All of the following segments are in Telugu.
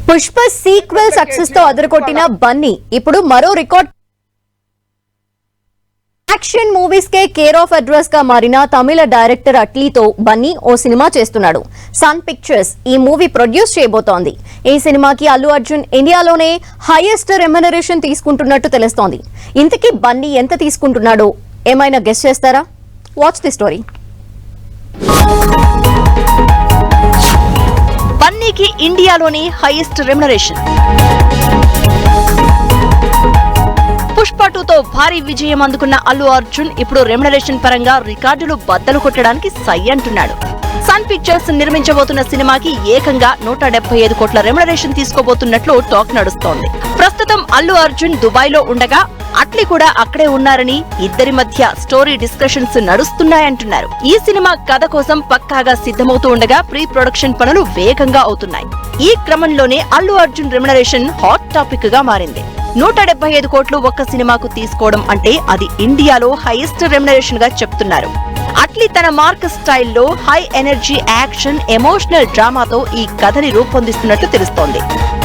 పుష్ప సీక్వెల్ సక్సెస్ తో అదరగొట్టిన బన్నీ ఇప్పుడు మరో record. Action movies K care of address గా మారిన తమిళ డైరెక్టర్ అట్లీతో బన్నీ ఓ సినిమా చేస్తున్నాడు. సన్ పిక్చర్స్ ఈ మూవీ ప్రొడ్యూస్ చేయబోతోంది. ఈ సినిమాకి అల్లు అర్జున్ ఇండియాలోనే హైయెస్ట్ రెమ్యునరేషన్ తీసుకుంటున్నట్టు తెలుస్తోంది. ఇంతకీ బన్నీ ఎంత తీసుకుంటున్నాడో ఏమైనా గెస్ చేస్తారా? Watch the story. బన్నీకి ఇండియాలోని హైయెస్ట్ రెమ్యునరేషన్. పుష్ప 2తో భారీ విజయం అందుకున్న అల్లు అర్జున్ ఇప్పుడు రెమ్యునరేషన్ పరంగా రికార్డులు బద్దలు కొట్టడానికి సై అంటున్నాడు. సన్ పిక్చర్స్ నిర్మించబోతున్న సినిమాకి ఏకంగా 175 కోట్ల రెమ్యునరేషన్ తీసుకోబోతున్నట్లు టాక్ నడుస్తోంది. ప్రస్తుతం అల్లు అర్జున్ దుబాయ్ లో ఉండగా అట్లీ కూడా అక్కడే ఉన్నారని, ఇద్దరి మధ్య స్టోరీ డిస్కషన్స్ నడుస్తున్నాయంటున్నారు. ఈ సినిమా కథ కోసం పక్కాగా సిద్ధమవుతూ ఉండగా ప్రీ ప్రొడక్షన్ పనులు వేగంగా అవుతున్నాయి. ఈ క్రమంలోనే Allu Arjun remuneration hot topic గా మారింది. 175 కోట్లు ఒక్క సినిమాకు తీసుకోవడం అంటే అది ఇండియాలో హైయెస్ట్ రెమ్యునరేషన్ గా చెప్తున్నారు. అట్లీ తన మార్క్ స్టైల్లో హై ఎనర్జీ యాక్షన్ ఎమోషనల్ డ్రామాతో ఈ కథని రూపొందిస్తున్నట్టు తెలుస్తోంది.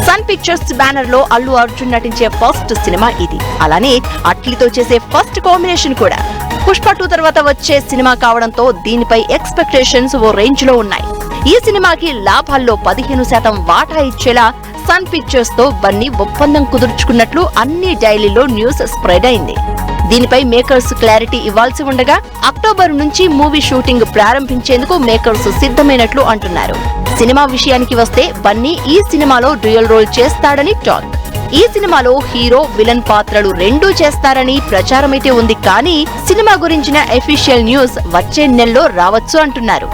సన్ పిక్చర్స్ బ్యానర్ లో అల్లు అర్జున్ నటించే ఫస్ట్ సినిమా ఇది. అలానే అట్లీతో చేసే ఫస్ట్ కాంబినేషన్ కూడా. పుష్ప 2 తర్వాత వచ్చే సినిమా కావడంతో దీనిపై ఎక్స్పెక్టేషన్స్ ఓ రేంజ్ లో ఉన్నాయి. ఈ సినిమాకి లాభాల్లో 15% వాటా ఇచ్చేలా సన్ పిక్చర్స్ తో బన్నీ ఒప్పందం కుదుర్చుకున్నట్లు అన్ని డైలీలో న్యూస్ స్ప్రెడ్ అయింది. దీనిపై మేకర్స్ క్లారిటీ ఇవ్వాల్సి ఉండగా అక్టోబర్ నుంచి మూవీ షూటింగ్ ప్రారంభించేందుకు మేకర్స్ సిద్ధమైనట్లు అంటున్నారు. సినిమా విషయానికి వస్తే బన్నీ ఈ సినిమాలో డ్యూయల్ రోల్ చేస్తాడని టాక్. ఈ సినిమాలో హీరో విలన్ పాత్రలు రెండూ చేస్తారని ప్రచారమైతే ఉంది. కానీ సినిమా గురించిన అఫీషియల్ న్యూస్ వచ్చే నెలలో రావచ్చు అంటున్నారు.